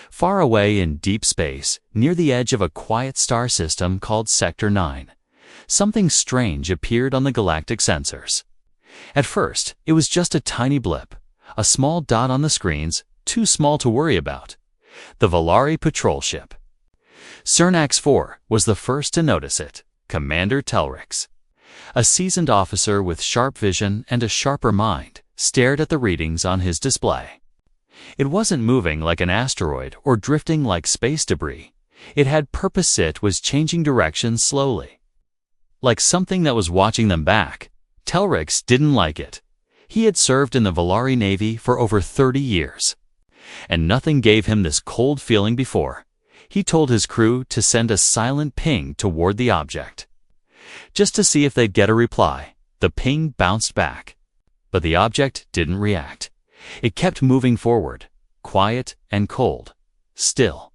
Far away in deep space, near the edge of a quiet star system called Sector 9, something strange appeared on the galactic sensors. At first, it was just a tiny blip, a small dot on the screens, too small to worry about. The Valari patrol ship. Cernax 4 was the first to notice it, Commander Telrix. A seasoned officer with sharp vision and a sharper mind stared at the readings on his display. It wasn't moving like an asteroid or drifting like space debris. It had purpose. It was changing direction slowly. Like something that was watching them back. Telrix didn't like it. He had served in the Valari Navy for over 30 years. And nothing gave him this cold feeling before. He told his crew to send a silent ping toward the object. Just to see if they'd get a reply. The ping bounced back. But the object didn't react. It kept moving forward, quiet and cold, still.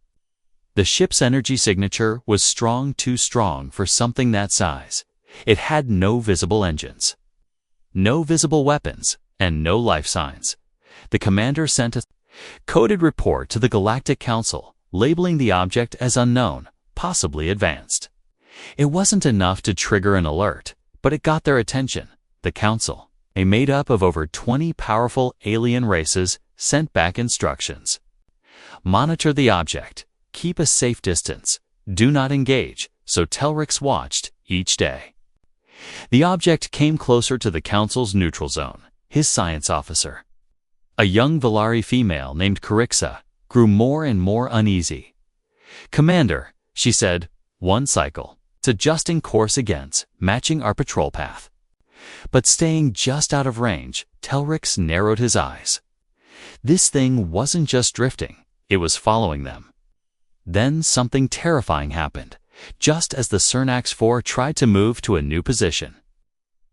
The ship's energy signature was strong, too strong for something that size. It had no visible engines, no visible weapons, and no life signs. The commander sent a coded report to the Galactic Council, labeling the object as unknown, possibly advanced. It wasn't enough to trigger an alert, but it got their attention. The Council, made up of over 20 powerful alien races, sent back instructions. Monitor the object, keep a safe distance, do not engage, so Telrix watched each day. The object came closer to the Council's neutral zone. His science officer, a young Valari female named Carixa, grew more and more uneasy. "Commander," she said, "one cycle. It's adjusting course against, matching our patrol path." But staying just out of range, Telrix narrowed his eyes. This thing wasn't just drifting, it was following them. Then something terrifying happened, just as the Cernax 4 tried to move to a new position.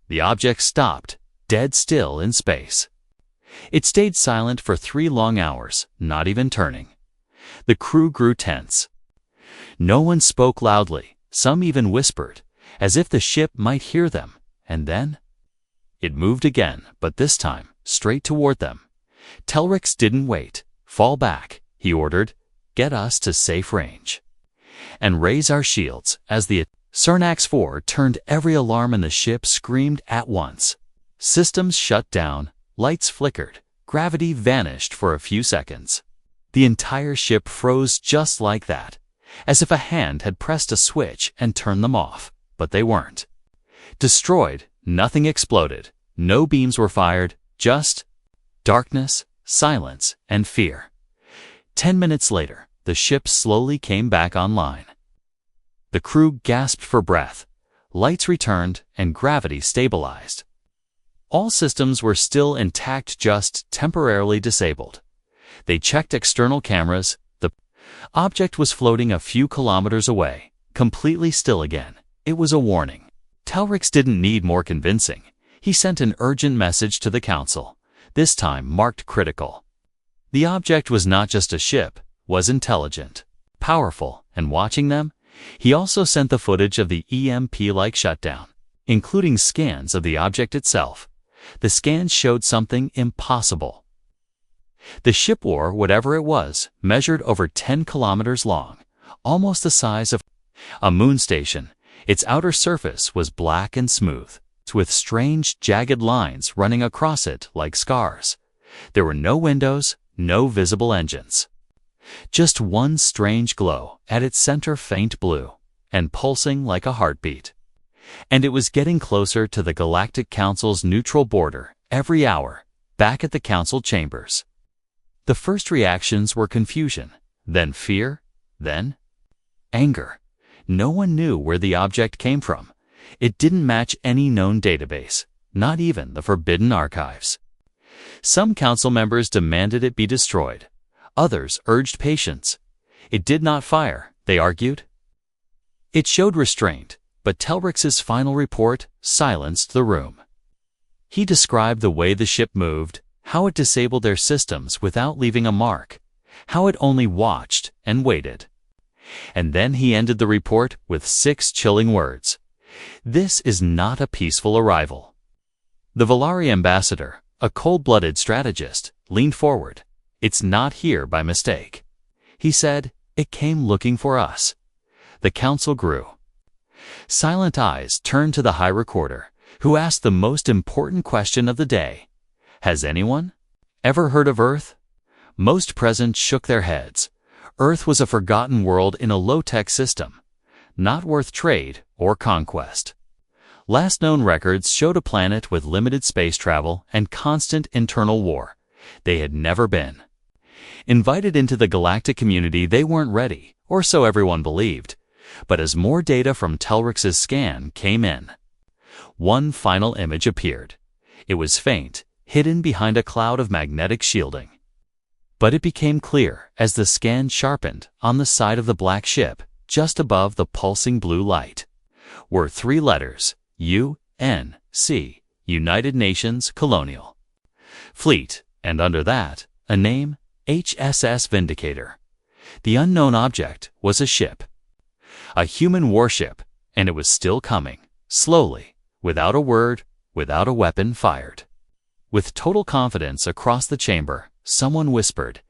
The object stopped, dead still in space. It stayed silent for 3 long hours, not even turning. The crew grew tense. No one spoke loudly, some even whispered, as if the ship might hear them. And then it moved again, but this time straight toward them. Telrix didn't wait. "Fall back," he ordered. "Get us to safe range. And raise our shields." As the Cernax 4 turned, every alarm in the ship screamed at once. Systems shut down, lights flickered, gravity vanished for a few seconds. The entire ship froze just like that, as if a hand had pressed a switch and turned them off, but they weren't. Destroyed, nothing exploded, no beams were fired, just darkness, silence, and fear. 10 minutes later, the ship slowly came back online. The crew gasped for breath. Lights returned and gravity stabilized. All systems were still intact, just temporarily disabled. They checked external cameras. The object was floating a few kilometers away, completely still again. It was a warning. Telrix didn't need more convincing. He sent an urgent message to the Council, this time marked critical. The object was not just a ship, was intelligent, powerful, and watching them. He also sent the footage of the EMP-like shutdown, including scans of the object itself. The scans showed something impossible. The ship, or whatever it was, measured over 10 kilometers long, almost the size of a moon station. Its outer surface was black and smooth, with strange, jagged lines running across it like scars. There were no windows, no visible engines. Just one strange glow, at its center faint blue, and pulsing like a heartbeat. And it was getting closer to the Galactic Council's neutral border every hour, back at the Council chambers. The first reactions were confusion, then fear, then anger. No one knew where the object came from. It didn't match any known database, not even the Forbidden Archives. Some council members demanded it be destroyed. Others urged patience. It did not fire, they argued. It showed restraint, but Telrix's final report silenced the room. He described the way the ship moved, how it disabled their systems without leaving a mark, how it only watched and waited. And then he ended the report with 6 chilling words. "This is not a peaceful arrival." The Valari ambassador, a cold-blooded strategist, leaned forward. "It's not here by mistake." He said, "It came looking for us." The council grew. Silent eyes turned to the High Recorder, who asked the most important question of the day. "Has anyone ever heard of Earth?" Most present shook their heads. Earth was a forgotten world in a low-tech system, not worth trade or conquest. Last known records showed a planet with limited space travel and constant internal war. They had never been. Invited into the galactic community, they weren't ready, or so everyone believed. But as more data from Telrix's scan came in, one final image appeared. It was faint, hidden behind a cloud of magnetic shielding. But it became clear as the scan sharpened. On the side of the black ship, just above the pulsing blue light, were 3 letters: UNC, United Nations Colonial Fleet, and under that, a name, HSS Vindicator. The unknown object was a ship. A human warship, and it was still coming, slowly, without a word, without a weapon fired. With total confidence across the chamber, someone whispered,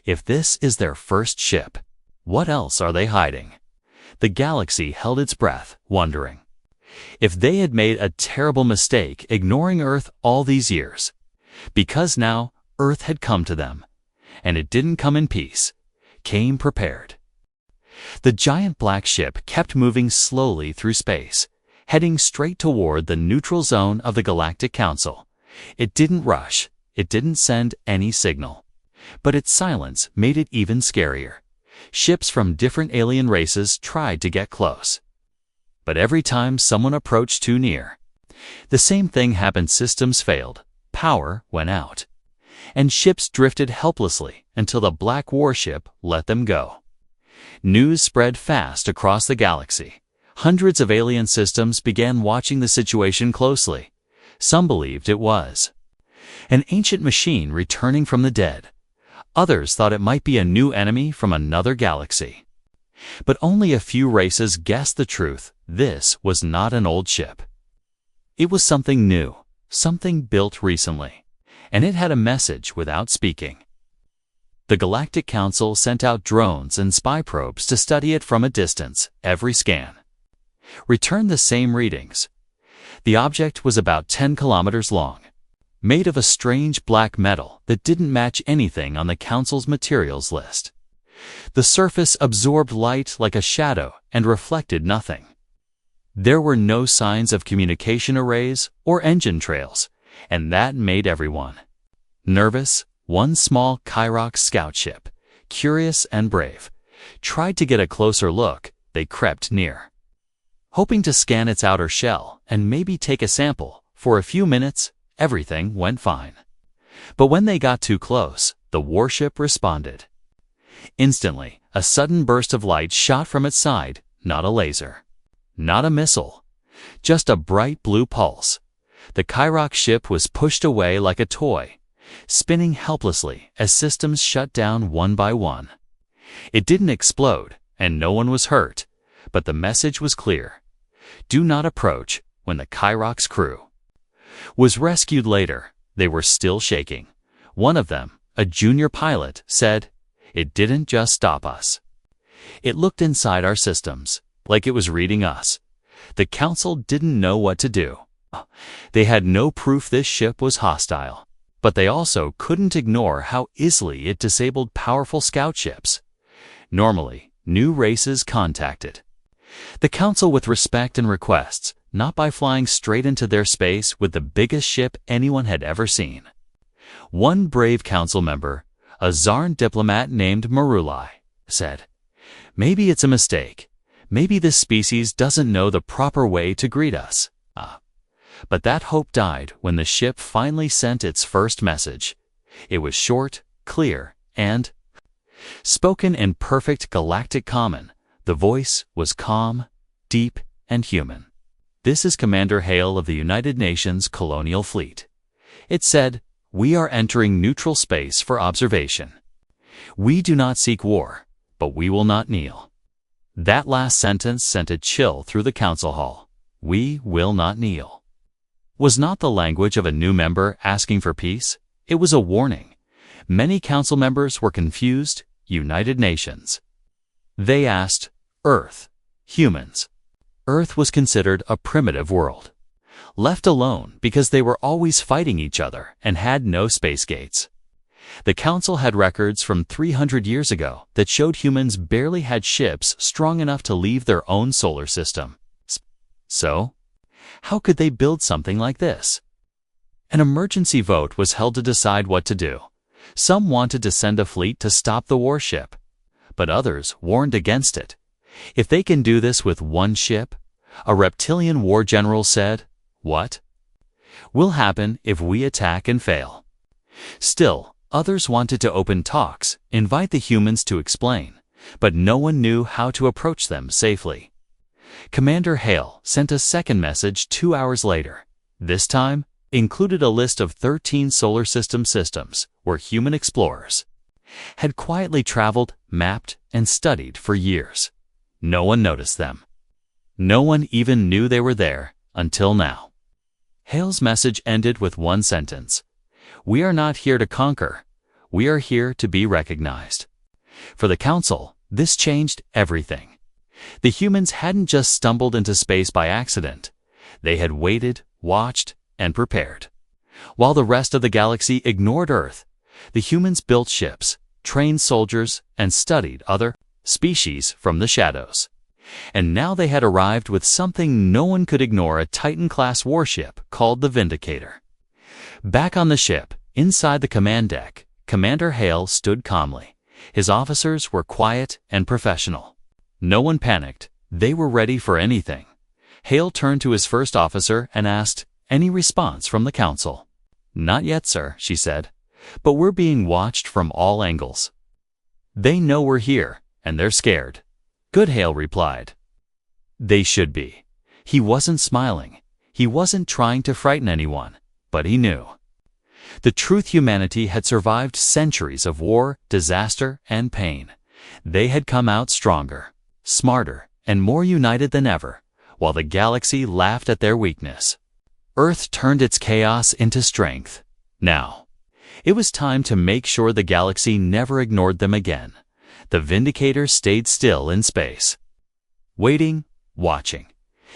"If this is their first ship, what else are they hiding?" The galaxy held its breath, wondering. If they had made a terrible mistake ignoring Earth all these years, because now Earth had come to them, and it didn't come in peace, came prepared. The giant black ship kept moving slowly through space, heading straight toward the neutral zone of the Galactic Council. It didn't rush, it didn't send any signal. But its silence made it even scarier. Ships from different alien races tried to get close. But every time someone approached too near, the same thing happened. Systems failed, power went out, and ships drifted helplessly until the black warship let them go. News spread fast across the galaxy. Hundreds of alien systems began watching the situation closely. Some believed it was an ancient machine returning from the dead. Others thought it might be a new enemy from another galaxy. But only a few races guessed the truth. This was not an old ship. It was something new, something built recently, and it had a message without speaking. The Galactic Council sent out drones and spy probes to study it from a distance. Every scan returned the same readings. The object was about 10 kilometers long, made of a strange black metal that didn't match anything on the Council's materials list. The surface absorbed light like a shadow and reflected nothing. There were no signs of communication arrays or engine trails, and that made everyone nervous. One small Kyrox scout ship, curious and brave, tried to get a closer look. They crept near, hoping to scan its outer shell and maybe take a sample. For a few minutes, everything went fine. But when they got too close, the warship responded. Instantly, a sudden burst of light shot from its side, not a laser, not a missile, just a bright blue pulse. The Kyrox ship was pushed away like a toy, spinning helplessly as systems shut down one by one. It didn't explode, and no one was hurt, but the message was clear. Do not approach. When the Kyrox crew was rescued later, they were still shaking. One of them, a junior pilot, said, "It didn't just stop us. It looked inside our systems, like it was reading us." The Council didn't know what to do. They had no proof this ship was hostile, but they also couldn't ignore how easily it disabled powerful scout ships. Normally, new races contacted the Council with respect and requests, not by flying straight into their space with the biggest ship anyone had ever seen. One brave Council member, a Zarn diplomat named Marulai, said, "Maybe it's a mistake. Maybe this species doesn't know the proper way to greet us." But that hope died when the ship finally sent its first message. It was short, clear, and spoken in perfect galactic common. The voice was calm, deep, and human. "This is Commander Hale of the United Nations Colonial Fleet." It said, "We are entering neutral space for observation. We do not seek war, but we will not kneel." That last sentence sent a chill through the Council hall. "We will not kneel" was not the language of a new member asking for peace. It was a warning. Many Council members were confused, United Nations. They asked, Earth, humans. Earth was considered a primitive world, left alone because they were always fighting each other and had no space gates. The Council had records from 300 years ago that showed humans barely had ships strong enough to leave their own solar system. So, how could they build something like this? An emergency vote was held to decide what to do. Some wanted to send a fleet to stop the warship, but others warned against it. If they can do this with one ship, a reptilian war general said, what will happen if we attack and fail? Still, others wanted to open talks, invite the humans to explain, but no one knew how to approach them safely. Commander Hale sent a second message 2 hours later. This time, included a list of 13 solar system systems where human explorers had quietly traveled, mapped, and studied for years. No one noticed them. No one even knew they were there until now. Hale's message ended with one sentence. We are not here to conquer. We are here to be recognized. For the Council, this changed everything. The humans hadn't just stumbled into space by accident. They had waited, watched, and prepared. While the rest of the galaxy ignored Earth, the humans built ships, trained soldiers, and studied other species from the shadows. And now they had arrived with something no one could ignore, a Titan-Class warship called the Vindicator. Back on the ship, inside the command deck, Commander Hale stood calmly. His officers were quiet and professional. No one panicked. They were ready for anything. Hale turned to his first officer and asked, any response from the Council? Not yet, sir, she said, but we're being watched from all angles. They know we're here, and they're scared. Good, Hale replied. They should be. He wasn't smiling. He wasn't trying to frighten anyone, but he knew. The truth: humanity had survived centuries of war, disaster, and pain. They had come out stronger, smarter, and more united than ever, while the galaxy laughed at their weakness. Earth turned its chaos into strength. Now, it was time to make sure the galaxy never ignored them again. The Vindicator stayed still in space, waiting, watching.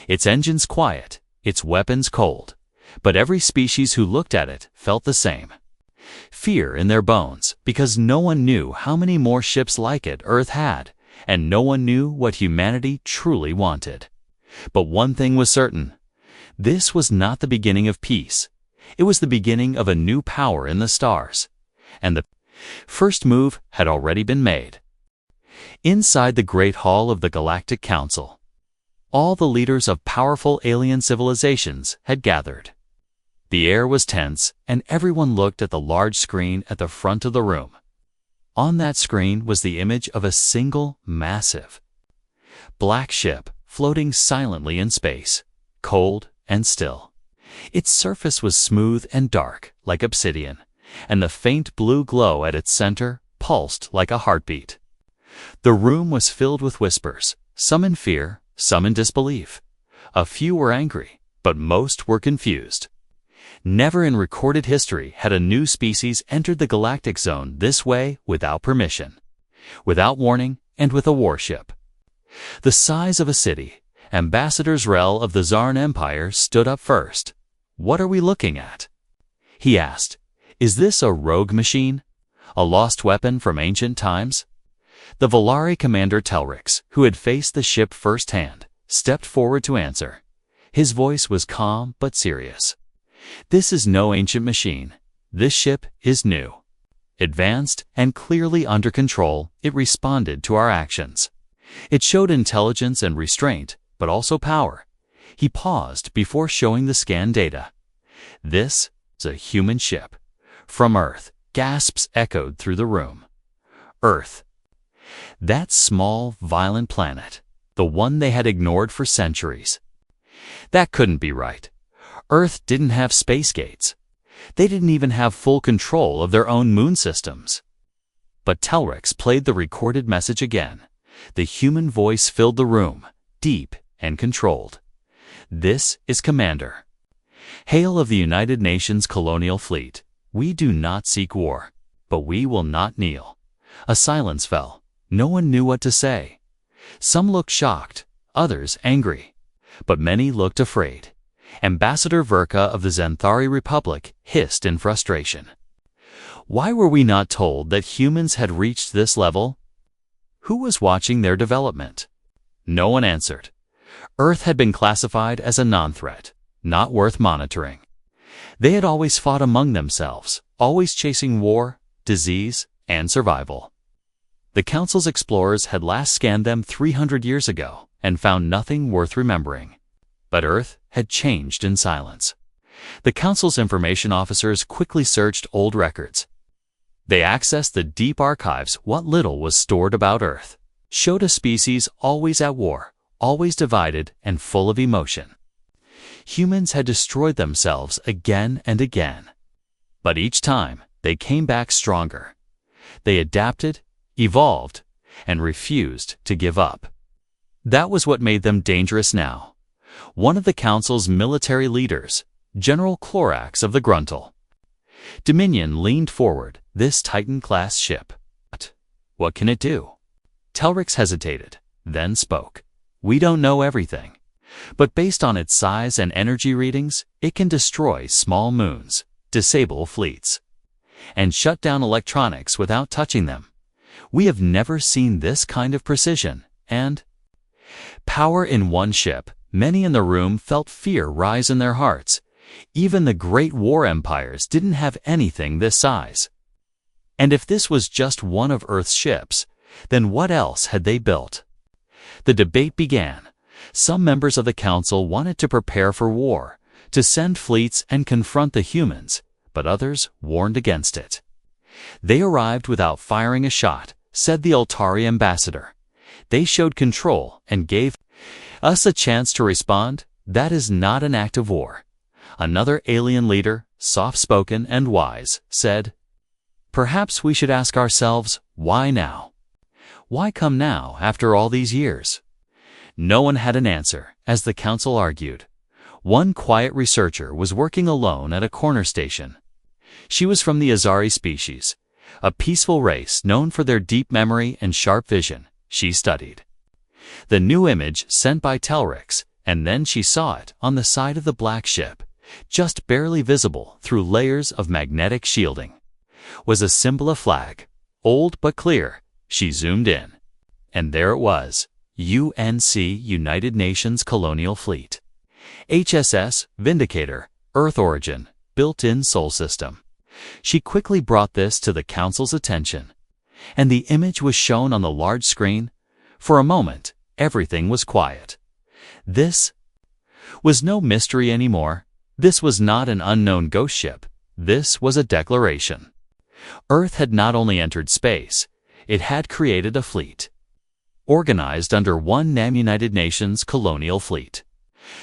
Its engines quiet, its weapons cold. But every species who looked at it felt the same. Fear in their bones, because no one knew how many more ships like it Earth had, and no one knew what humanity truly wanted. But one thing was certain. This was not the beginning of peace. It was the beginning of a new power in the stars. And the first move had already been made. Inside the Great Hall of the Galactic Council, all the leaders of powerful alien civilizations had gathered. The air was tense, and everyone looked at the large screen at the front of the room. On that screen was the image of a single, massive, black ship floating silently in space, cold and still. Its surface was smooth and dark, like obsidian, and the faint blue glow at its center pulsed like a heartbeat. The room was filled with whispers, some in fear, some in disbelief. A few were angry, but most were confused. Never in recorded history had a new species entered the galactic zone this way without permission, without warning, and with a warship. The size of a city, Ambassador Zrel of the Zarn Empire stood up first. What are we looking at? He asked. Is this a rogue machine? A lost weapon from ancient times? The Volari commander Telrix, who had faced the ship firsthand, stepped forward to answer. His voice was calm but serious. This is no ancient machine. This ship is new. Advanced and clearly under control, it responded to our actions. It showed intelligence and restraint, but also power. He paused before showing the scan data. This is a human ship. From Earth, gasps echoed through the room. Earth. That small, violent planet, the one they had ignored for centuries. That couldn't be right. Earth didn't have space gates. They didn't even have full control of their own moon systems. But Telrix played the recorded message again. The human voice filled the room, deep and controlled. This is Commander Hale of the United Nations Colonial Fleet. We do not seek war, but we will not kneel. A silence fell. No one knew what to say. Some looked shocked, others angry, but many looked afraid. Ambassador Verka of the Xanthari Republic hissed in frustration. Why were we not told that humans had reached this level? Who was watching their development? No one answered. Earth had been classified as a non-threat, not worth monitoring. They had always fought among themselves, always chasing war, disease, and survival. The Council's explorers had last scanned them 300 years ago and found nothing worth remembering. But Earth had changed in silence. The Council's information officers quickly searched old records. They accessed the deep archives. What little was stored about Earth showed a species always at war, always divided and full of emotion. Humans had destroyed themselves again and again. But each time, they came back stronger. They adapted, evolved, and refused to give up. That was what made them dangerous now. One of the Council's military leaders, General Clorax of the Gruntle. Dominion leaned forward. This Titan-class ship. What can it do? Telrix hesitated, then spoke. We don't know everything, but based on its size and energy readings, it can destroy small moons, disable fleets, and shut down electronics without touching them. We have never seen this kind of precision and power in one ship. Many in the room felt fear rise in their hearts. Even the great war empires didn't have anything this size. And if this was just one of Earth's ships, then what else had they built? The debate began. Some members of the Council wanted to prepare for war, to send fleets and confront the humans, but others warned against it. They arrived without firing a shot, said the Altari ambassador. They showed control and gave us a chance to respond. That is not an act of war. Another alien leader, soft-spoken and wise, said, perhaps we should ask ourselves, why now? Why come now, after all these years? No one had an answer, as the Council argued. One quiet researcher was working alone at a corner station. She was from the Azari species, a peaceful race known for their deep memory and sharp vision. She studied the new image sent by Telrix, and then she saw it on the side of the black ship, just barely visible through layers of magnetic shielding. Was a symbol, a flag, old but clear. She zoomed in, and there it was, UNC, United Nations Colonial Fleet. HSS, Vindicator, Earth origin, built-in Sol system. She quickly brought this to the Council's attention, and the image was shown on the large screen. For a moment, everything was quiet. This was no mystery anymore. This was not an unknown ghost ship. This was a declaration. Earth had not only entered space, it had created a fleet, organized under one United Nations colonial fleet.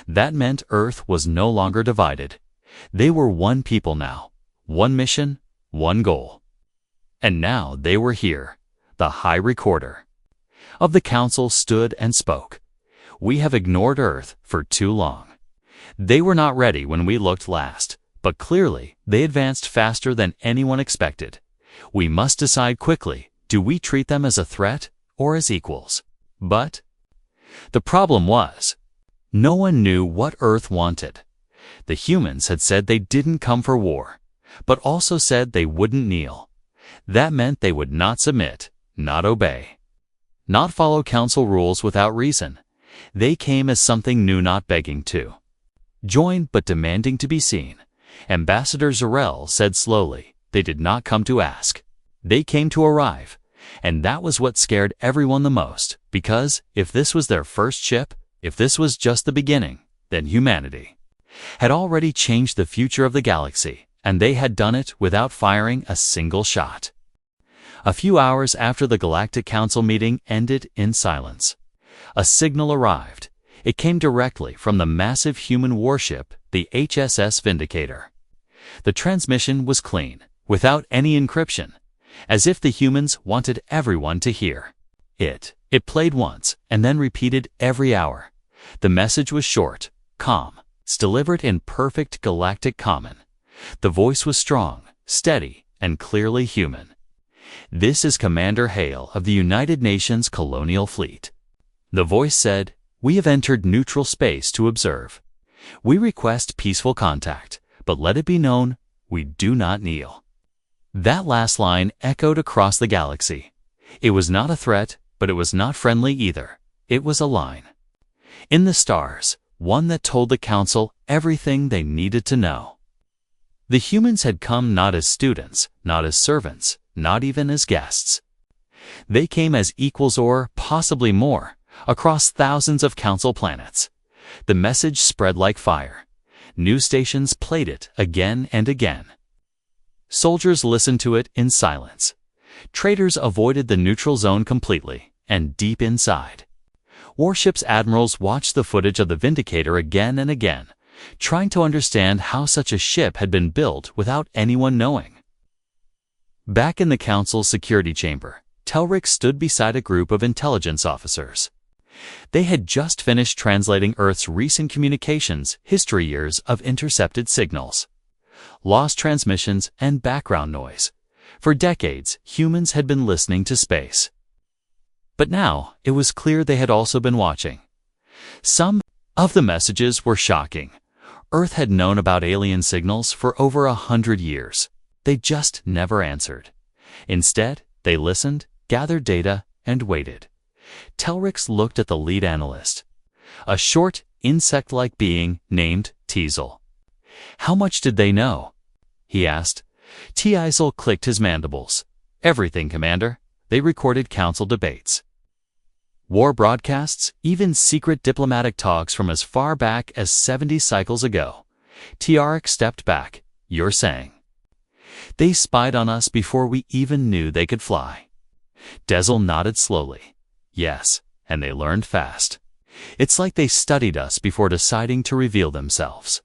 That meant Earth was no longer divided. They were one people now, one mission, one goal. And now they were here. The High Recorder of the Council stood and spoke. We have ignored Earth for too long. They were not ready when we looked last, but clearly they advanced faster than anyone expected. We must decide quickly. Do we treat them as a threat or as equals? But the problem was, no one knew what Earth wanted. The humans had said they didn't come for war, but also said they wouldn't kneel. That meant they would not submit, not obey, not follow Council rules without reason. They came as something new, not begging to join but demanding to be seen. Ambassador Zarel said slowly, they did not come to ask. They came to arrive. And that was what scared everyone the most, because if this was their first ship, if this was just the beginning, then humanity had already changed the future of the galaxy, and they had done it without firing a single shot. A few hours after the Galactic Council meeting ended in silence, a signal arrived. It came directly from the massive human warship, the HSS Vindicator. The transmission was clean, without any encryption, as if the humans wanted everyone to hear. It played once and then repeated every hour. The message was short, calm, delivered in perfect galactic common. The voice was strong, steady, and clearly human. "This is Commander Hale of the United Nations Colonial Fleet." The voice said, "We have entered neutral space to observe. We request peaceful contact, but let it be known, we do not kneel." That last line echoed across the galaxy. It was not a threat, but it was not friendly either. It was a line. In the stars, one that told the Council everything they needed to know. The humans had come not as students, not as servants, not even as guests. They came as equals or, possibly more, across thousands of Council planets. The message spread like fire. News stations played it again and again. Soldiers listened to it in silence. Traders avoided the neutral zone completely, and deep inside. Warships' admirals watched the footage of the Vindicator again and again, trying to understand how such a ship had been built without anyone knowing. Back in the Council's security chamber, Telric stood beside a group of intelligence officers. They had just finished translating Earth's recent communications history years of intercepted signals, lost transmissions, and background noise. For decades, humans had been listening to space. But now, it was clear they had also been watching. Some of the messages were shocking. Earth had known about alien signals for over 100 years. They just never answered. Instead, they listened, gathered data, and waited. Telrix looked at the lead analyst, a short, insect-like being named Teasel. "How much did they know?" he asked. Teasel clicked his mandibles. "Everything, Commander. They recorded Council debates, war broadcasts, even secret diplomatic talks from as far back as 70 cycles ago." Tiarek stepped back. "You're saying they spied on us before we even knew they could fly?" Dezel nodded slowly. "Yes, and they learned fast. It's like they studied us before deciding to reveal themselves."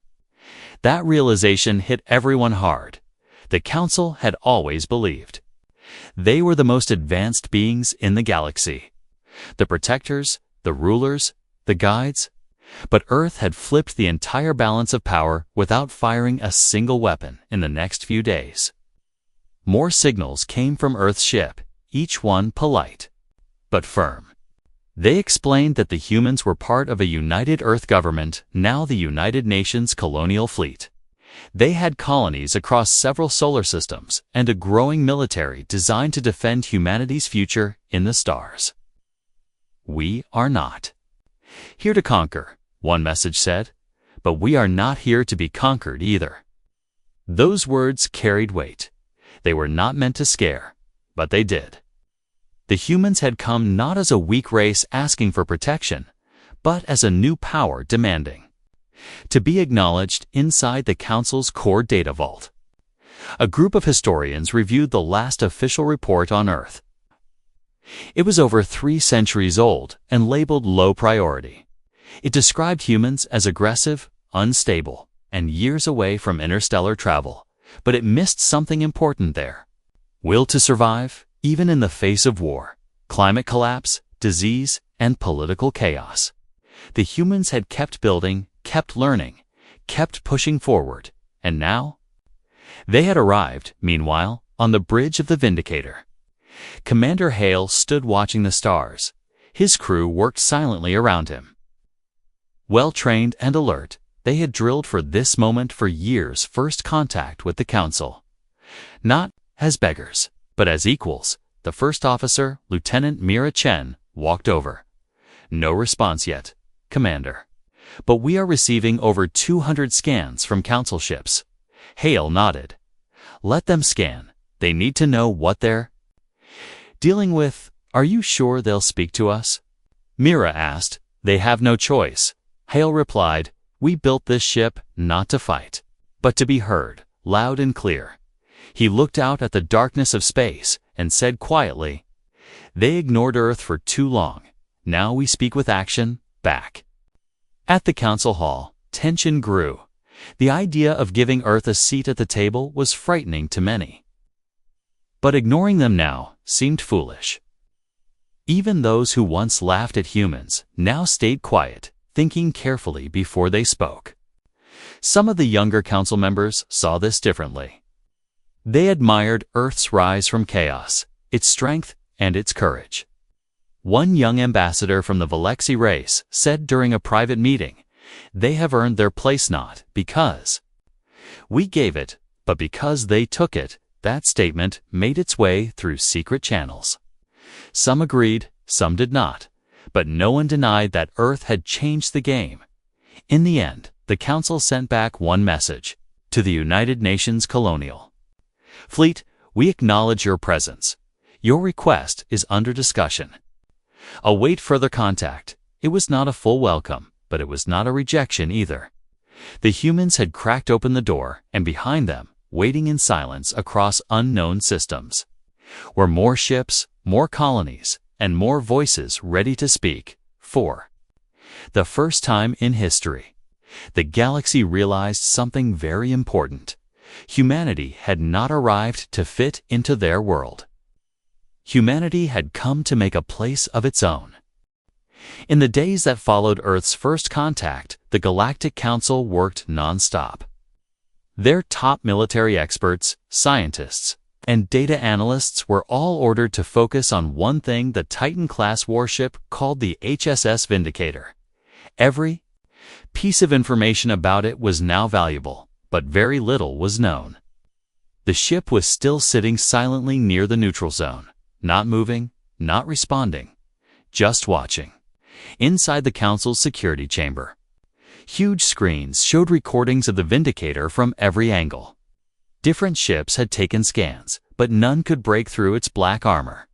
That realization hit everyone hard. The Council had always believed they were the most advanced beings in the galaxy. The protectors, the rulers, the guides. But Earth had flipped the entire balance of power without firing a single weapon in the next few days. More signals came from Earth's ship, each one polite, but firm. They explained that the humans were part of a united Earth government, now the United Nations Colonial Fleet. They had colonies across several solar systems and a growing military designed to defend humanity's future in the stars. "We are not here to conquer," one message said, "but we are not here to be conquered either." Those words carried weight. They were not meant to scare, but they did. The humans had come not as a weak race asking for protection, but as a new power demanding to be acknowledged inside the Council's core data vault. A group of historians reviewed the last official report on Earth. It was over 3 centuries old and labeled low priority. It described humans as aggressive, unstable, and years away from interstellar travel, but it missed something important there. Will to survive, even in the face of war, climate collapse, disease, and political chaos. The humans had kept building, kept learning, kept pushing forward, and now? They had arrived, meanwhile, on the bridge of the Vindicator. Commander Hale stood watching the stars. His crew worked silently around him. Well-trained and alert, they had drilled for this moment for years. First contact with the Council. Not as beggars, but as equals. The first officer, Lieutenant Mira Chen, walked over. "No response yet, Commander. But we are receiving over 200 scans from Council ships." Hale nodded. "Let them scan. They need to know what they're dealing with. Are you sure they'll speak to us?" Mira asked. "They have no choice." Hale replied, "We built this ship not to fight, but to be heard, loud and clear." He looked out at the darkness of space and said quietly, "They ignored Earth for too long. Now we speak with action, back." At the Council Hall, tension grew. The idea of giving Earth a seat at the table was frightening to many. But ignoring them now seemed foolish. Even those who once laughed at humans now stayed quiet, thinking carefully before they spoke. Some of the younger Council members saw this differently. They admired Earth's rise from chaos. its strength, and its courage. One young ambassador from the Velexi race said during a private meeting, "They have earned their place not because we gave it, but because they took it." That statement made its way through secret channels. Some agreed, some did not, but no one denied that Earth had changed the game. In the end, the Council sent back one message to the United Nations Colonial Fleet: "We acknowledge your presence. Your request is under discussion." Await further contact. It was not a full welcome, but it was not a rejection either. The humans had cracked open the door, and behind them, waiting in silence across unknown systems, were more ships, more colonies, and more voices ready to speak. For the first time in history, the galaxy realized something very important. Humanity had not arrived to fit into their world. Humanity had come to make a place of its own. In the days that followed Earth's first contact, the Galactic Council worked non-stop. Their top military experts, scientists, and data analysts were all ordered to focus on one thing: the Titan-Class Warship called the HSS Vindicator. Every piece of information about it was now valuable, but very little was known. The ship was still sitting silently near the neutral zone, not moving, not responding, just watching. Inside the Council's security chamber, huge screens showed recordings of the Vindicator from every angle. Different ships had taken scans, but none could break through its black armor.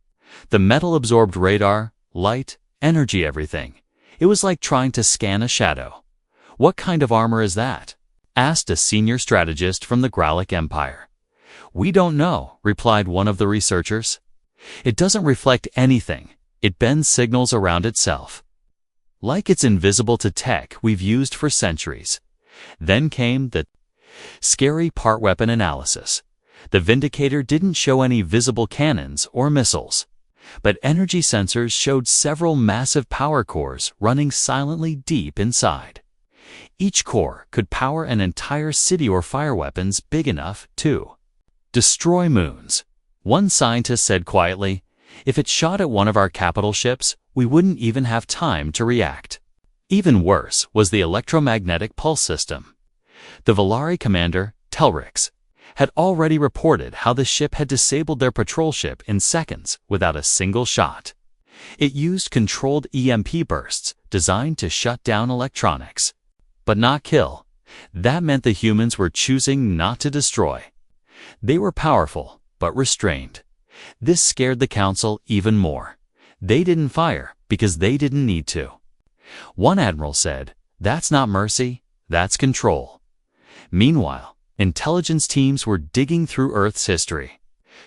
The metal absorbed radar, light, energy, everything. It was like trying to scan a shadow. "What kind of armor is that?" asked a senior strategist from the Gralic Empire. "We don't know," replied one of the researchers. "It doesn't reflect anything. It bends signals around itself. Like it's invisible to tech we've used for centuries." Then came the scary part: weapon analysis. The Vindicator didn't show any visible cannons or missiles, but energy sensors showed several massive power cores running silently deep inside. Each core could power an entire city or fire weapons big enough to destroy moons. One scientist said quietly, "If it shot at one of our capital ships, we wouldn't even have time to react." Even worse was the electromagnetic pulse system. The Volari commander, Telrix, had already reported how the ship had disabled their patrol ship in seconds without a single shot. It used controlled EMP bursts designed to shut down electronics, but not kill. That meant the humans were choosing not to destroy. They were powerful, but restrained. This scared the Council even more. They didn't fire because they didn't need to. One admiral said, "That's not mercy, that's control." Meanwhile, intelligence teams were digging through Earth's history,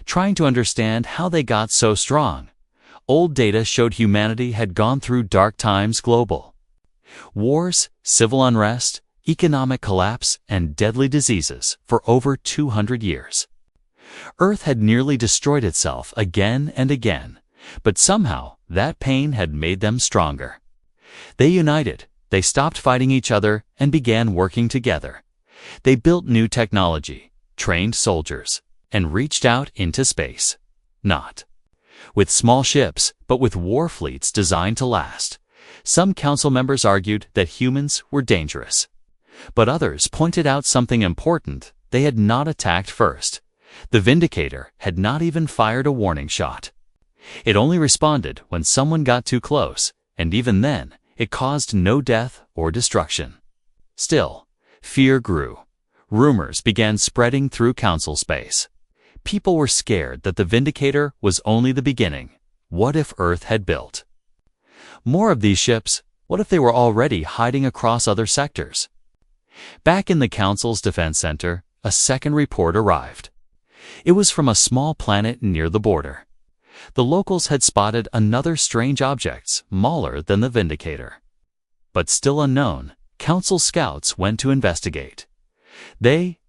trying to understand how they got so strong. Old data showed humanity had gone through dark times: global wars, civil unrest, economic collapse, and deadly diseases for over 200 years. Earth had nearly destroyed itself again and again, but somehow that pain had made them stronger. They united, they stopped fighting each other, and began working together. They built new technology, trained soldiers, and reached out into space. Not with small ships, but with war fleets designed to last. Some council members argued that humans were dangerous, but others pointed out something important: they had not attacked first. The Vindicator had not even fired a warning shot. It only responded when someone got too close, and even then, it caused no death or destruction. Still, fear grew. Rumors began spreading through council space. People were scared that the Vindicator was only the beginning. What if Earth had built more of these ships? What if they were already hiding across other sectors? Back in the Council's defense center, a second report arrived. It was from a small planet near the border. The locals had spotted another strange object, smaller than the Vindicator. But still unknown, Council scouts went to investigate. They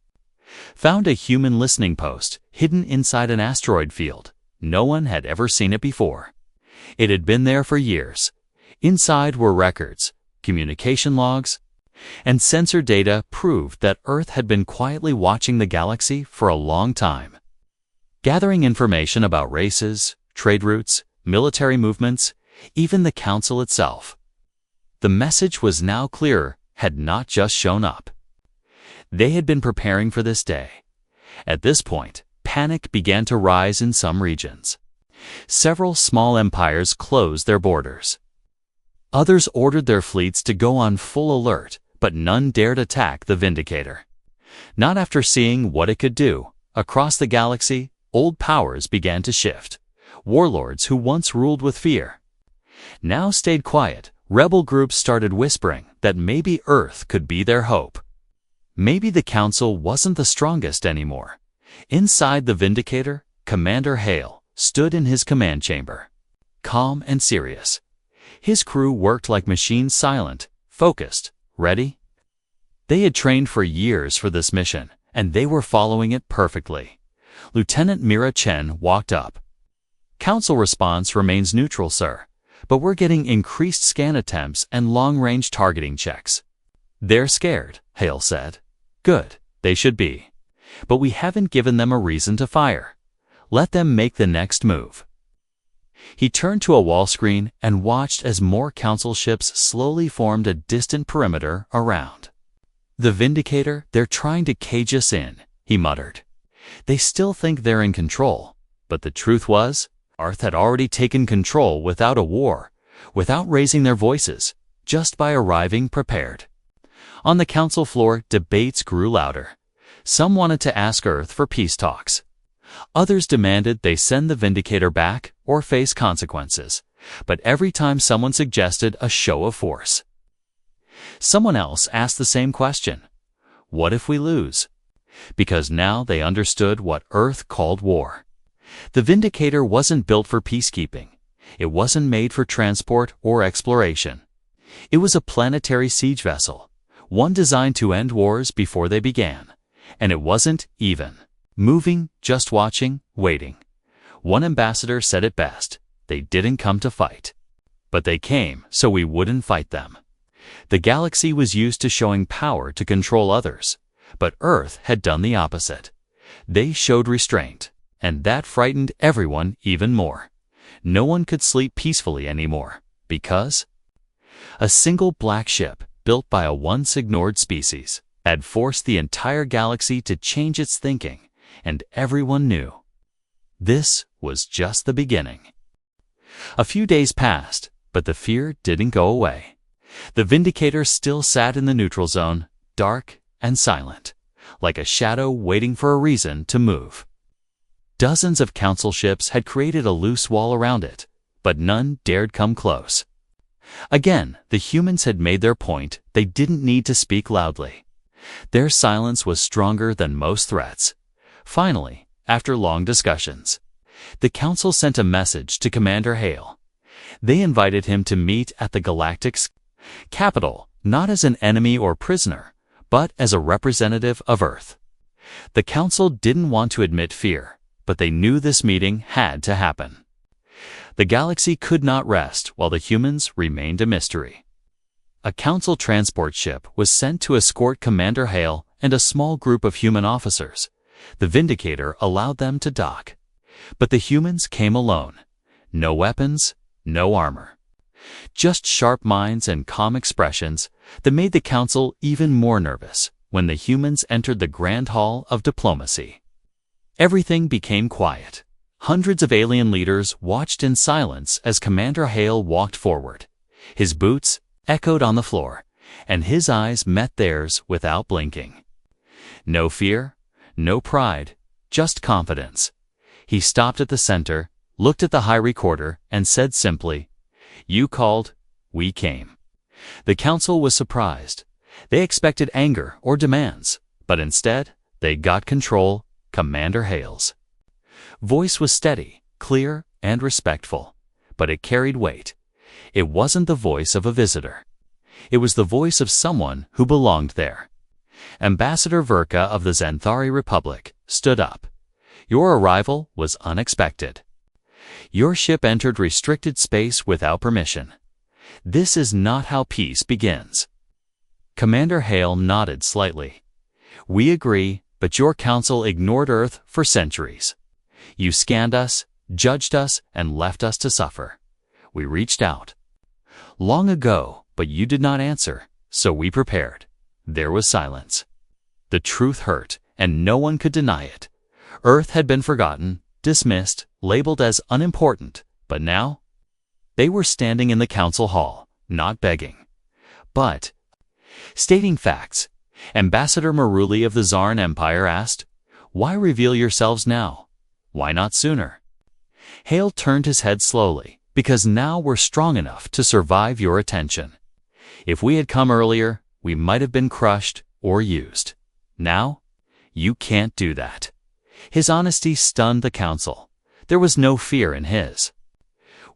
found a human listening post hidden inside an asteroid field. No one had ever seen it before. It had been there for years. Inside were records, communication logs, and sensor data proved that Earth had been quietly watching the galaxy for a long time. gathering information about races, trade routes, military movements, even the Council itself. The message was now clearer, had not just shown up. They had been preparing for this day. At this point, panic began to rise in some regions. Several small empires closed their borders. Others ordered their fleets to go on full alert, but none dared attack the Vindicator. Not after seeing what it could do. Across the galaxy, old powers began to shift. Warlords who once ruled with fear now stayed quiet. Rebel groups started whispering that maybe Earth could be their hope. Maybe the Council wasn't the strongest anymore. Inside the Vindicator, Commander Hale stood in his command chamber, calm and serious. His crew worked like machines, silent, focused, ready. They had trained for years for this mission, and they were following it perfectly. Lieutenant Mira Chen walked up. Council response remains neutral, sir, but we're getting increased scan attempts and long-range targeting checks. They're scared, Hale said. Good, they should be. But we haven't given them a reason to fire. Let them make the next move. He turned to a wall screen and watched as more Council ships slowly formed a distant perimeter around. The Vindicator, they're trying to cage us in, he muttered. They still think they're in control, but the truth was, Earth had already taken control without a war, without raising their voices, just by arriving prepared. On the Council floor, debates grew louder. Some wanted to ask Earth for peace talks. Others demanded they send the Vindicator back or face consequences, but every time someone suggested a show of force. Someone else asked the same question. What if we lose? Because now they understood what Earth called war. The Vindicator wasn't built for peacekeeping. It wasn't made for transport or exploration. It was a planetary siege vessel, one designed to end wars before they began. And it wasn't even moving, just watching, waiting. One ambassador said it best. They didn't come to fight. But they came so we wouldn't fight them. The galaxy was used to showing power to control others, but Earth had done the opposite. They showed restraint, and that frightened everyone even more. No one could sleep peacefully anymore, because a single black ship, built by a once-ignored species, had forced the entire galaxy to change its thinking, and everyone knew. This was just the beginning. A few days passed, but the fear didn't go away. The Vindicator still sat in the neutral zone, dark and silent, like a shadow waiting for a reason to move. Dozens of Council ships had created a loose wall around it, but none dared come close. Again, the humans had made their point. They didn't need to speak loudly. Their silence was stronger than most threats. Finally, after long discussions, the Council sent a message to Commander Hale. They invited him to meet at the Galactic's capital, not as an enemy or prisoner, but as a representative of Earth. The Council didn't want to admit fear, but they knew this meeting had to happen. The galaxy could not rest while the humans remained a mystery. A Council transport ship was sent to escort Commander Hale and a small group of human officers. The Vindicator allowed them to dock. But the humans came alone. No weapons, no armor. Just sharp minds and calm expressions that made the Council even more nervous when the humans entered the Grand Hall of Diplomacy. Everything became quiet. Hundreds of alien leaders watched in silence as Commander Hale walked forward. His boots echoed on the floor, and his eyes met theirs without blinking. No fear, no pride, just confidence. He stopped at the center, looked at the high recorder, and said simply, "You called, we came." The Council was surprised. They expected anger or demands, but instead, they got control. Commander Hale's voice was steady, clear, and respectful, but it carried weight. It wasn't the voice of a visitor. It was the voice of someone who belonged there. Ambassador Verka of the Xanthari Republic stood up. Your arrival was unexpected. Your ship entered restricted space without permission. This is not how peace begins. Commander Hale nodded slightly. We agree, but your Council ignored Earth for centuries. You scanned us, judged us, and left us to suffer. We reached out long ago, but you did not answer, so we prepared. There was silence. The truth hurt, and no one could deny it. Earth had been forgotten, dismissed, labeled as unimportant, but now they were standing in the council hall, not begging, but stating facts. Ambassador Maruli of the Zarin Empire asked, "Why reveal yourselves now? Why not sooner?" Hale turned his head slowly, "Because now we're strong enough to survive your attention. If we had come earlier, we might have been crushed or used. Now, you can't do that." His honesty stunned the council. There was no fear in his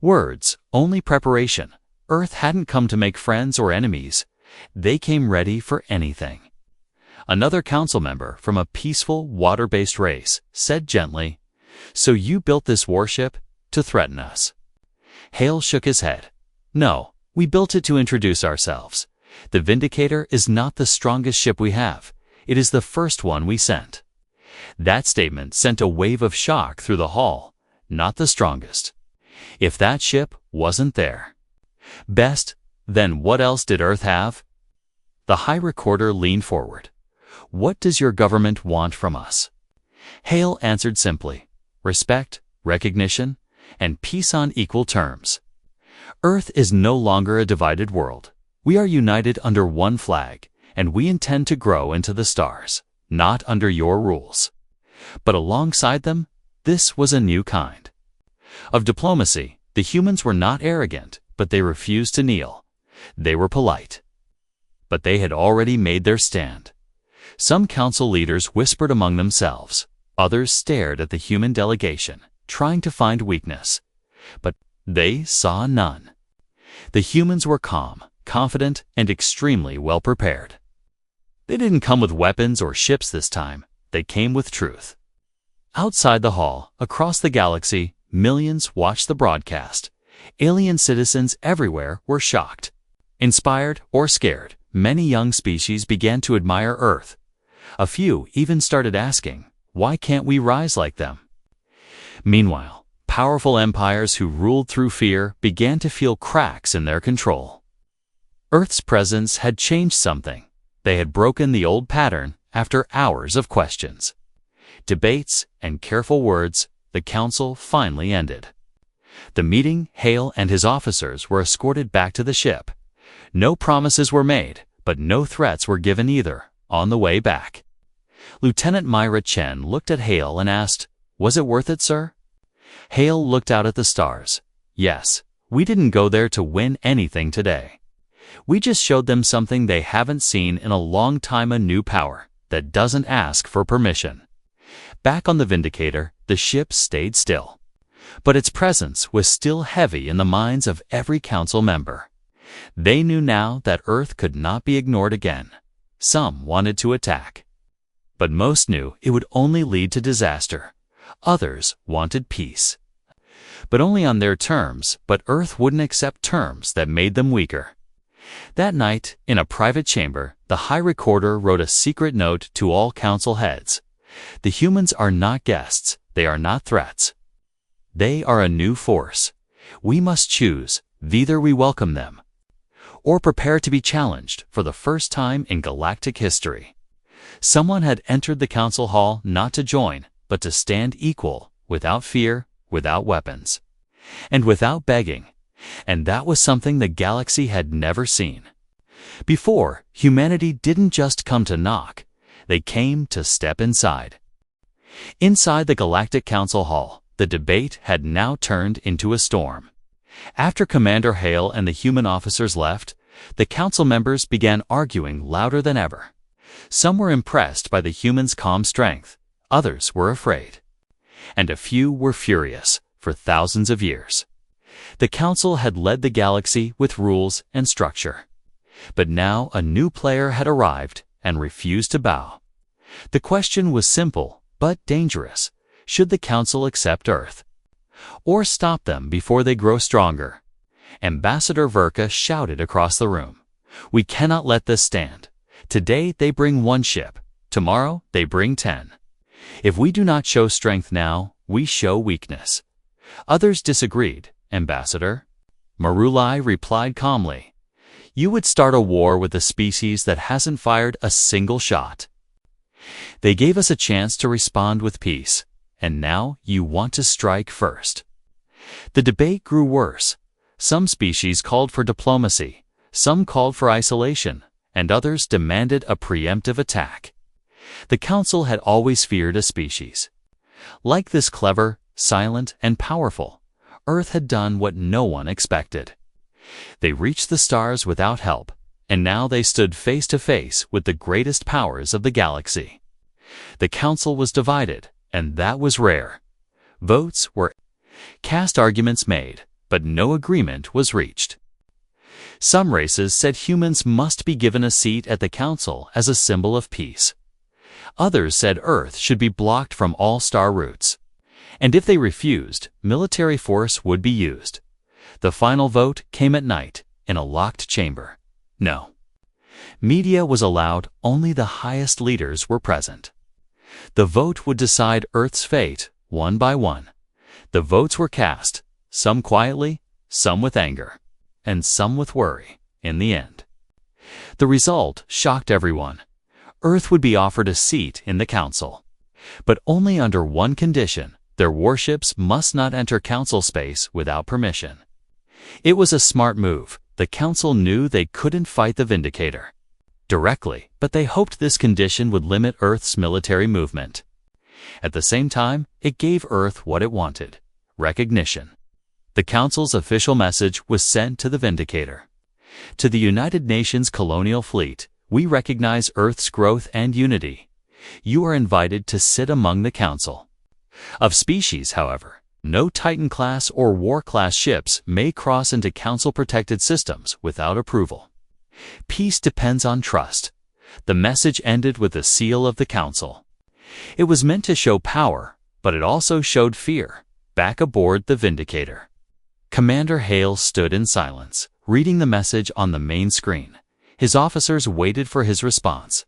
words, only preparation. Earth hadn't come to make friends or enemies. They came ready for anything. Another council member from a peaceful, water-based race said gently, "So you built this warship to threaten us?" Hale shook his head. "No, we built it to introduce ourselves. The Vindicator is not the strongest ship we have. It is the first one we sent." That statement sent a wave of shock through the hall. Not the strongest. If that ship wasn't there best, then what else did Earth have? The High Recorder leaned forward. "What does your government want from us?" Hale answered simply, "Respect, recognition, and peace on equal terms. Earth is no longer a divided world. We are united under one flag, and we intend to grow into the stars, not under your rules." But alongside them, this was a new kind of diplomacy. The humans were not arrogant, but they refused to kneel. They were polite. But they had already made their stand. Some council leaders whispered among themselves. Others stared at the human delegation, trying to find weakness. But they saw none. The humans were calm, confident, and extremely well prepared. They didn't come with weapons or ships this time. They came with truth. Outside the hall, across the galaxy, millions watched the broadcast. Alien citizens everywhere were shocked. Inspired or scared, many young species began to admire Earth. A few even started asking, "Why can't we rise like them?" Meanwhile, powerful empires who ruled through fear began to feel cracks in their control. Earth's presence had changed something. They had broken the old pattern after hours of questions, debates, and careful words. The council finally ended. The meeting, Hale and his officers were escorted back to the ship. No promises were made, but no threats were given either, on the way back. Lieutenant Myra Chen looked at Hale and asked, "Was it worth it, sir?" Hale looked out at the stars. "Yes, we didn't go there to win anything today. We just showed them something they haven't seen in a long time, a new power that doesn't ask for permission." Back on the Vindicator, the ship stayed still. But its presence was still heavy in the minds of every council member. They knew now that Earth could not be ignored again. Some wanted to attack, but most knew it would only lead to disaster. Others wanted peace, but only on their terms. But Earth wouldn't accept terms that made them weaker. That night, in a private chamber, the High Recorder wrote a secret note to all council heads. "The humans are not guests. They are not threats. They are a new force. We must choose. Either we welcome them, or prepare to be challenged for the first time in galactic history." Someone had entered the council hall not to join, but to stand equal, without fear, without weapons, and without begging. And that was something the galaxy had never seen. Before, humanity didn't just come to knock. They came to step inside. Inside the Galactic Council hall, the debate had now turned into a storm. After Commander Hale and the human officers left, the council members began arguing louder than ever. Some were impressed by the humans' calm strength. Others were afraid. And a few were furious. For thousands of years, the council had led the galaxy with rules and structure. But now a new player had arrived and refused to bow. The question was simple, but dangerous. Should the council accept Earth, or stop them before they grow stronger? Ambassador Verka shouted across the room, "We cannot let this stand. Today they bring one ship. Tomorrow they bring 10. If we do not show strength now, we show weakness. Others disagreed. Ambassador Marulai replied calmly, "You would start a war with a species that hasn't fired a single shot. They gave us a chance to respond with peace, and now you want to strike first." The debate grew worse. Some species called for diplomacy, some called for isolation, and others demanded a preemptive attack. The Council had always feared a species. Like this clever, silent, and powerful, Earth had done what no one expected. They reached the stars without help, and now they stood face to face with the greatest powers of the galaxy. The Council was divided, and that was rare. Votes were cast, arguments made, but no agreement was reached. Some races said humans must be given a seat at the Council as a symbol of peace. Others said Earth should be blocked from all star routes. And if they refused, military force would be used. The final vote came at night, in a locked chamber. No. Media was allowed, only the highest leaders were present. The vote would decide Earth's fate, one by one. The votes were cast, some quietly, some with anger, and some with worry, in the end. The result shocked everyone. Earth would be offered a seat in the Council. But only under one condition: their warships must not enter Council space without permission. It was a smart move. The Council knew they couldn't fight the Vindicator directly, but they hoped this condition would limit Earth's military movement. At the same time, it gave Earth what it wanted: recognition. The Council's official message was sent to the Vindicator. To the United Nations colonial fleet, we recognize Earth's growth and unity. You are invited to sit among the Council. Of species, however, no Titan-class or War-class ships may cross into Council-protected systems without approval. Peace depends on trust. The message ended with the seal of the Council. It was meant to show power, but it also showed fear. Back aboard the Vindicator, Commander Hale stood in silence, reading the message on the main screen. His officers waited for his response.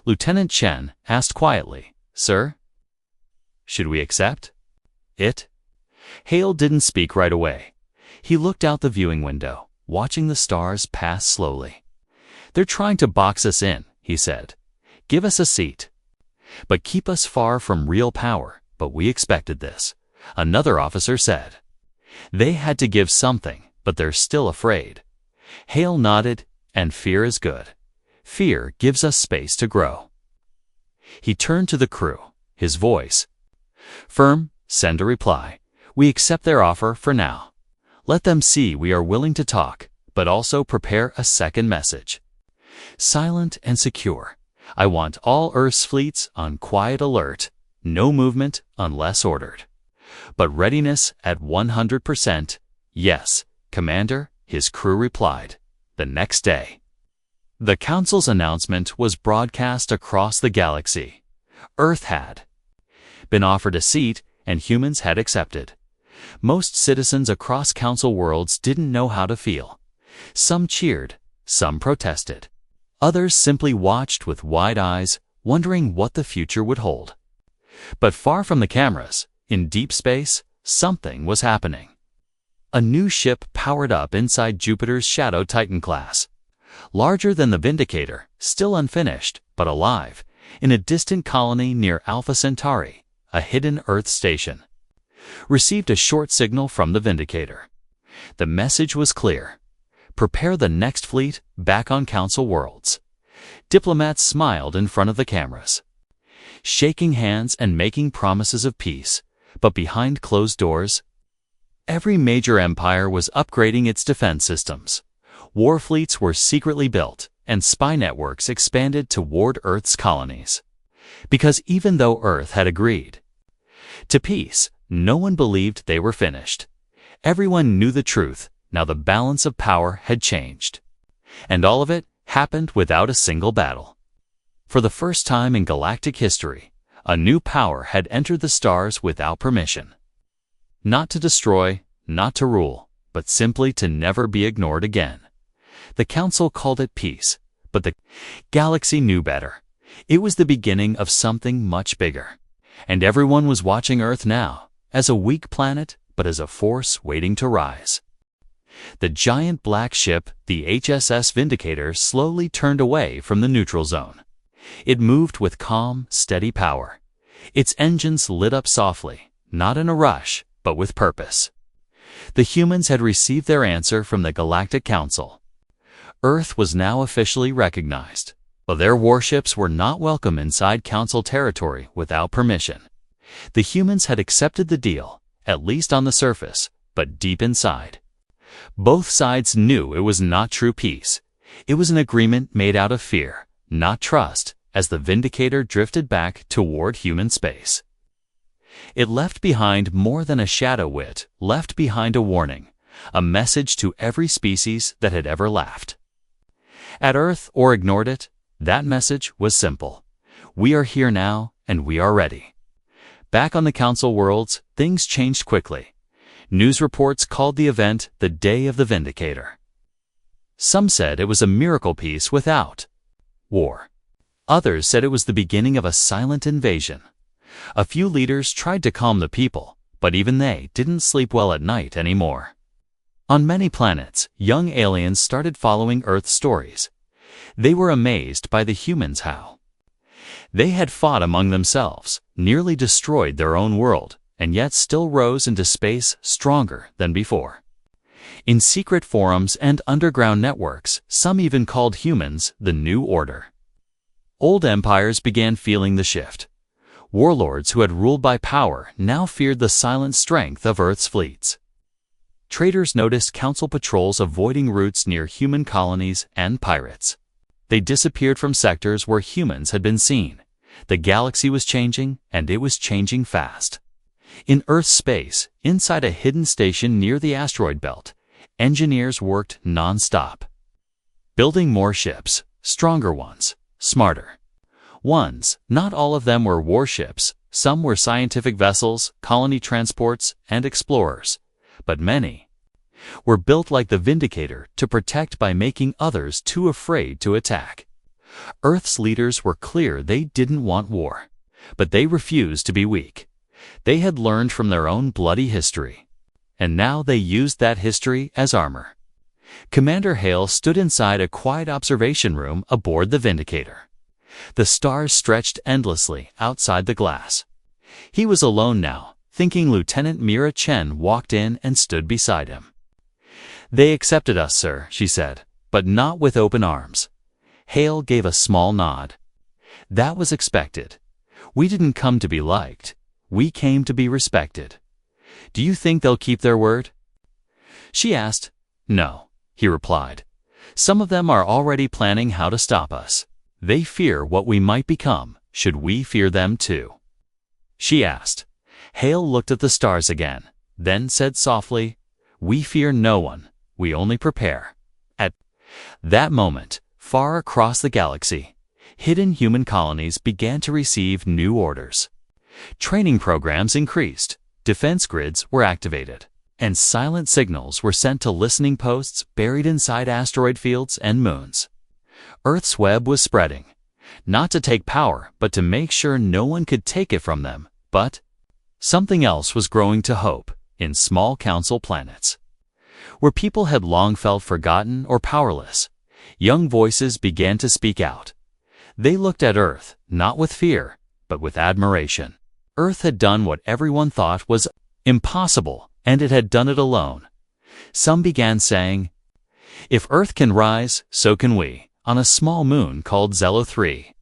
Lieutenant Chen asked quietly, "Sir, should we accept it?" Hale didn't speak right away. He looked out the viewing window, watching the stars pass slowly. "They're trying to box us in," he said. "Give us a seat, but keep us far from real power." "But we expected this," another officer said. "They had to give something, but they're still afraid." Hale nodded, "And fear is good. Fear gives us space to grow." He turned to the crew, his voice firm. "Send a reply. We accept their offer for now. Let them see we are willing to talk, but also prepare a second message. Silent and secure. I want all Earth's fleets on quiet alert. No movement unless ordered. But readiness at 100%. Yes, Commander," his crew replied. The next day, the Council's announcement was broadcast across the galaxy. Earth had been offered a seat, and humans had accepted. Most citizens across Council worlds didn't know how to feel. Some cheered, some protested. Others simply watched with wide eyes, wondering what the future would hold. But far from the cameras, in deep space, something was happening. A new ship powered up inside Jupiter's Shadow Titan-class. Larger than the Vindicator, still unfinished, but alive, in a distant colony near Alpha Centauri, a hidden Earth station. Received a short signal from the Vindicator. The message was clear: prepare the next fleet back on Council worlds. Diplomats smiled in front of the cameras, shaking hands and making promises of peace, but behind closed doors, every major empire was upgrading its defense systems. War fleets were secretly built, and spy networks expanded toward Earth's colonies. Because even though Earth had agreed to peace, no one believed they were finished. Everyone knew the truth. Now the balance of power had changed. And all of it happened without a single battle. For the first time in galactic history, a new power had entered the stars without permission. Not to destroy, not to rule, but simply to never be ignored again. The Council called it peace, but the galaxy knew better. It was the beginning of something much bigger. And everyone was watching Earth now, as a weak planet, but as a force waiting to rise. The giant black ship, the HSS Vindicator, slowly turned away from the neutral zone. It moved with calm, steady power. Its engines lit up softly, not in a rush, but with purpose. The humans had received their answer from the Galactic Council. Earth was now officially recognized, but their warships were not welcome inside Council territory without permission. The humans had accepted the deal, at least on the surface, but deep inside. Both sides knew it was not true peace. It was an agreement made out of fear, not trust, as the Vindicator drifted back toward human space. It left behind more than a shadow. It left behind a warning, a message to every species that had ever laughed at Earth or ignored it. That message was simple. We are here now, and we are ready. Back on the Council worlds, things changed quickly. News reports called the event the Day of the Vindicator. Some said it was a miracle peace without war. Others said it was the beginning of a silent invasion. A few leaders tried to calm the people, but even they didn't sleep well at night anymore. On many planets, young aliens started following Earth's stories. They were amazed by the humans how they had fought among themselves, nearly destroyed their own world, and yet still rose into space stronger than before. In secret forums and underground networks, some even called humans the New Order. Old empires began feeling the shift. Warlords who had ruled by power now feared the silent strength of Earth's fleets. Traders noticed Council patrols avoiding routes near human colonies and pirates. They disappeared from sectors where humans had been seen. The galaxy was changing, and it was changing fast. In Earth's space, inside a hidden station near the asteroid belt, engineers worked non-stop, building more ships, stronger ones, smarter ones. Not all of them were warships. Some were scientific vessels, colony transports, and explorers. But many were built like the Vindicator to protect by making others too afraid to attack. Earth's leaders were clear they didn't want war, but they refused to be weak. They had learned from their own bloody history, and now they used that history as armor. Commander Hale stood inside a quiet observation room aboard the Vindicator. The stars stretched endlessly outside the glass. He was alone now, thinking. Lieutenant Mira Chen walked in and stood beside him. "They accepted us, sir," she said, "but not with open arms." Hale gave a small nod. "That was expected. We didn't come to be liked. We came to be respected. Do you think they'll keep their word?" She asked. "No," he replied. "Some of them are already planning how to stop us. They fear what we might become. Should we fear them too?" She asked. Hale looked at the stars again, then said softly, "We fear no one. We only prepare." At that moment, far across the galaxy, hidden human colonies began to receive new orders. Training programs increased, defense grids were activated, and silent signals were sent to listening posts buried inside asteroid fields and moons. Earth's web was spreading, not to take power, but to make sure no one could take it from them. But something else was growing to hope in small council planets, where people had long felt forgotten or powerless. Young voices began to speak out. They looked at Earth, not with fear, but with admiration. Earth had done what everyone thought was impossible, and it had done it alone. Some began saying, "If Earth can rise, so can we," on a small moon called Zelo 3.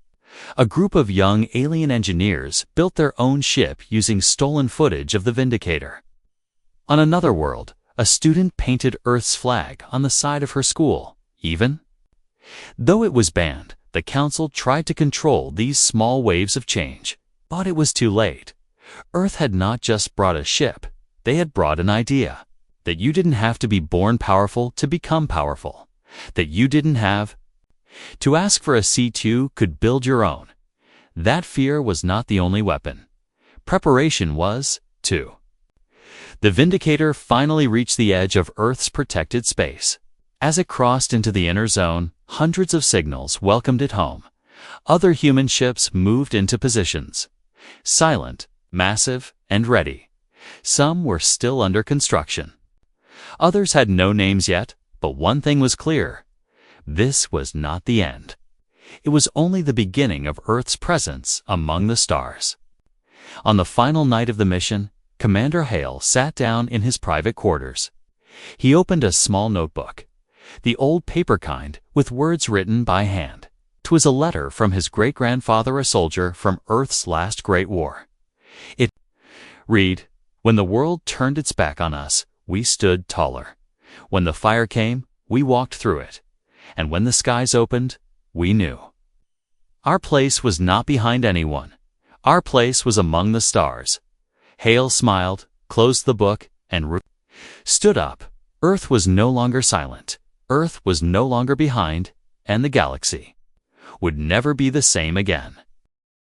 A group of young alien engineers built their own ship using stolen footage of the Vindicator. On another world, a student painted Earth's flag on the side of her school. Even though it was banned, the Council tried to control these small waves of change. But it was too late. Earth had not just brought a ship, they had brought an idea. That you didn't have to be born powerful to become powerful. That you didn't have to ask for a seat, you could build your own. That fear was not the only weapon. Preparation was, too. The Vindicator finally reached the edge of Earth's protected space. As it crossed into the inner zone, hundreds of signals welcomed it home. Other human ships moved into positions, silent, massive, and ready. Some were still under construction. Others had no names yet, but one thing was clear. This was not the end. It was only the beginning of Earth's presence among the stars. On the final night of the mission, Commander Hale sat down in his private quarters. He opened a small notebook, the old paper kind with words written by hand. 'Twas a letter from his great-grandfather, a soldier from Earth's last great war. It read, "When the world turned its back on us, we stood taller. When the fire came, we walked through it. And when the skies opened, we knew. Our place was not behind anyone. Our place was among the stars." Hale smiled, closed the book, and stood up. Earth was no longer silent. Earth was no longer behind, and the galaxy would never be the same again.